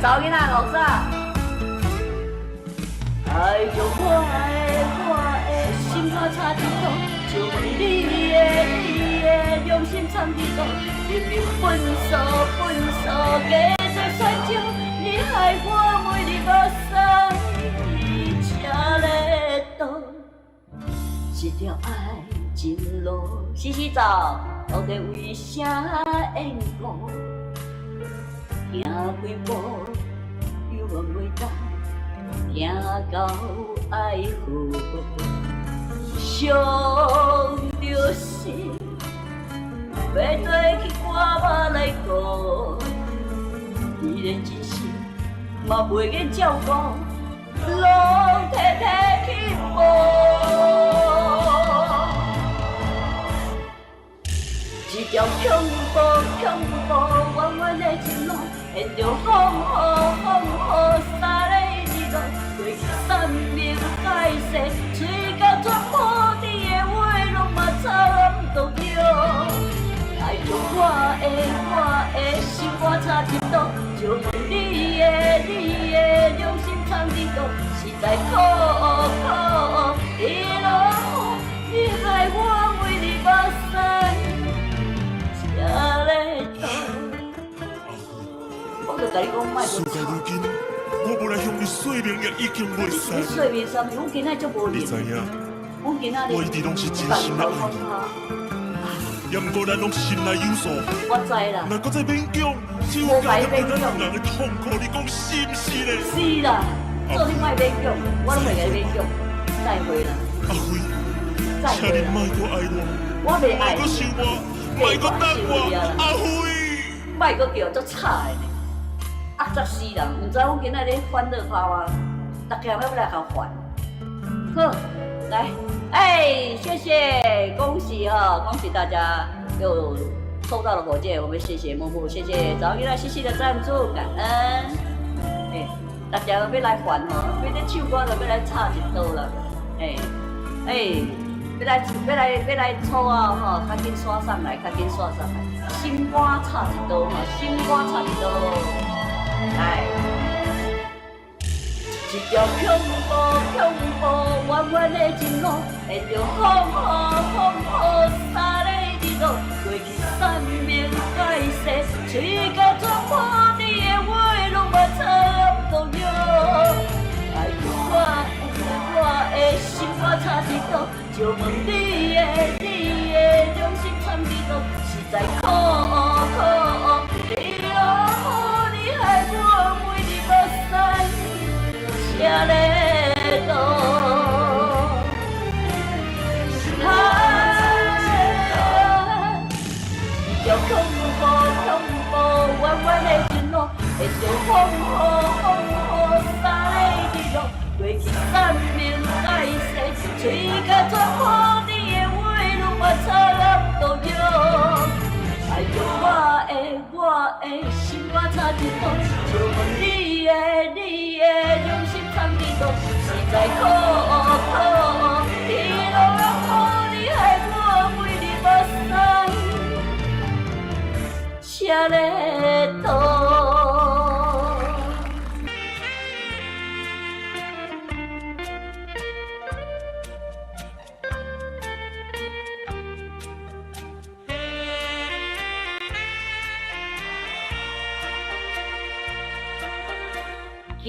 查某囡仔录啥？爱着我的心肝插伫倒，就问你的良心藏伫倒？明明分手，加做酸酒，你害我每日目屎车咧倒。这条爱情路，死走，到底为啥缘故？行几步又往袂当，行到爱河，伤着心，要对去我目来顾，依然一心嘛袂瘾照顾，拢摕去无。一条恐怖、弯弯的情路，沿着风雨三个日落，过去山明海誓，嘴角全破伫的话，拢嘛差不多了。爱着我的心肝插伫倒，就问你的良心藏伫倒？实在苦，一路你害我每日目屎。我就甲你讲，莫事到如今，我无来向你说明，也已经袂使。你说明啥物？阮今仔足无认。你知影？阮今仔我一直拢是真心来爱你，也毋过咱拢心内有数。我知啦。若搁再勉强，只有加添咱两人的痛苦。你讲是毋是咧？是啦，做你莫勉强，我拢袂甲你勉强。再会啦。阿辉，请你莫搁爱我，我袂爱莫搁想我，莫搁等我，阿辉。莫搁叫足差的。压杂死人，毋知阮今仔日欢乐趴啊，大家要不来甲烦？好，来，谢谢，恭喜哈，恭喜大家又收到了火箭，我们谢谢木木，谢谢早依赖西西的赞助，感恩。大家要来烦哦，要咧唱歌就要来插一刀啦，要来抽啊吼，较紧刷上来，心肝插一刀吼，心肝插一刀。来，一条恐怖、弯弯的情路，沿着风雨三个日落，过去山明海誓，嘴角全破你的话，拢嘛差不多了。爱着我的心肝插伫倒，就问你的良心藏伫倒？实在苦，一路。害我每日目屎车咧倒，一条恐怖、弯弯的情路，沿着风雨三个日落，过去山明海誓，嘴角全破你的话，拢嘛差不多了。爱着我的心肝插伫倒，就问你的良心藏伫倒？实在苦，一路你害我每日目屎车咧倒。行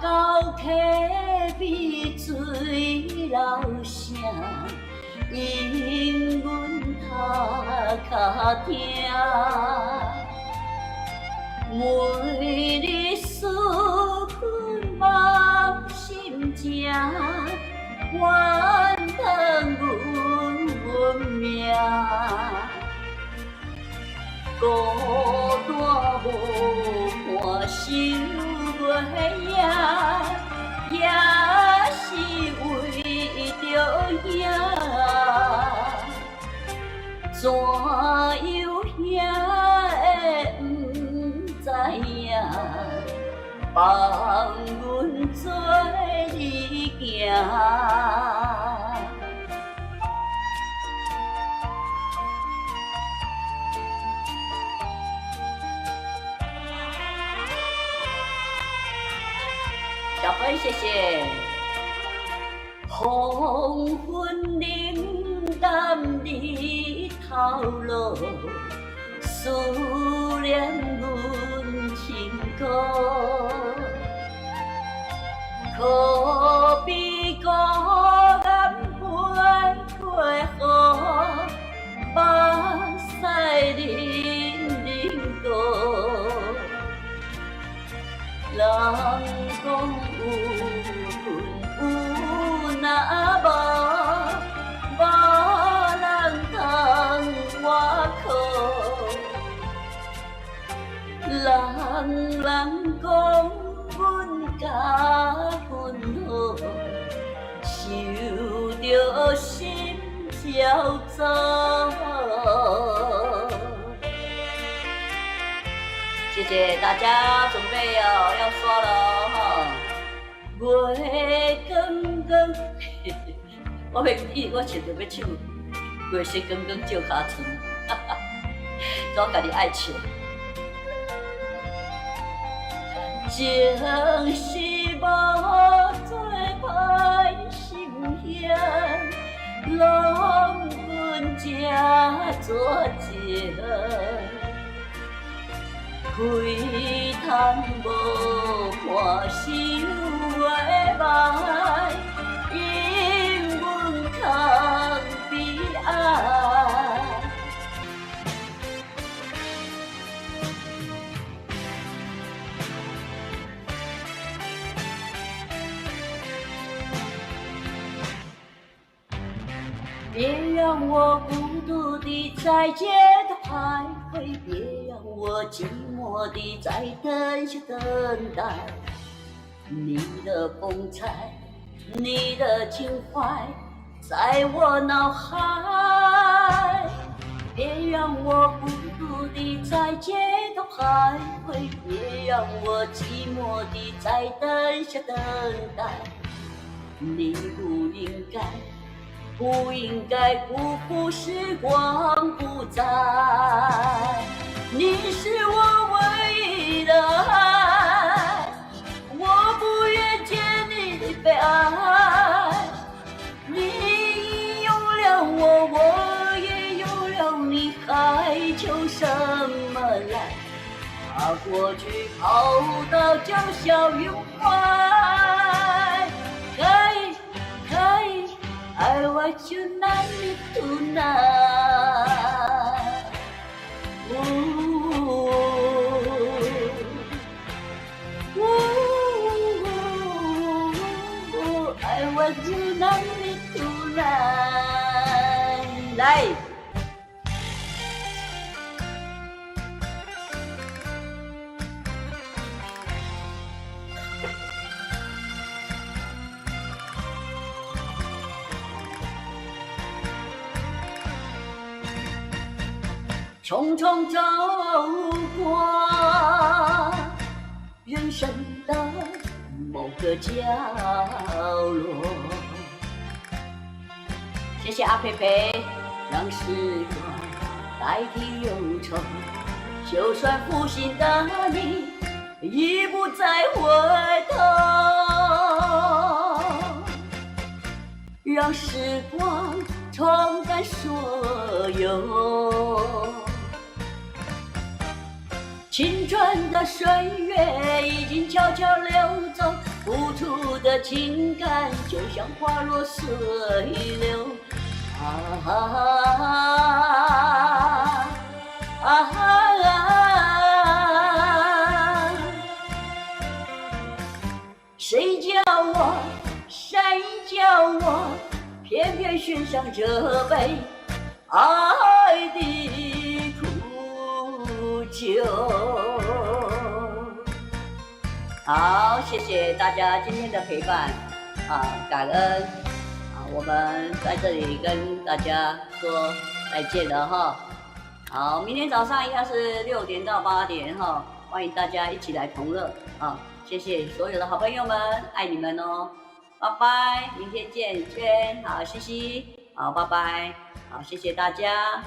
到溪边水流声，因阮头壳疼。每日思君梦心情，怨叹阮命。孤单无伴守月夜，也是为着兄。怎样兄会不知影，放阮做你行。谢谢。黄昏冷淡日头落，思念阮情歌。可比孤雁飞过雨，目屎淋淋过。人讲有困有若无，无人通我靠。人讲阮甲阮好，受着心焦躁。谢谢大家，准备要刷了哈。月光光，我穿着要唱月色光光照脚床，我家己爱唱。情是无做歹心险，拢阮正作情。开窗无看伤的目，因阮空悲哀。别让我孤独地在街头徘徊，别让我寂寞地在灯下等待。你的风采，你的情怀，在我脑海。别让我孤独地在街头徘徊，别让我寂寞地在灯下等待。你不应该。不应该辜负时光不再，你是我唯一的爱，我不愿见你的悲哀。你有了我，我也有了你，还求什么来？把过去抛到九霄云外。I want you tonight. Ooh, I want you tonight. 来。匆匆走过人生的某个角落，谢谢阿佩佩，让时光代替忧愁，就算负心的你已不再回头，让时光冲淡所有。青春的岁月已经悄悄流走，付出的情感就像花落水流。谁叫我偏偏选上这杯爱的苦酒。好，谢谢大家今天的陪伴感恩我们在这里跟大家说再见了哈。好，明天早上应该是6点到8点哈，欢迎大家一起来同乐谢谢所有的好朋友们，爱你们哦，拜拜，明天见，圈好，西西，好，拜拜，好，谢谢大家，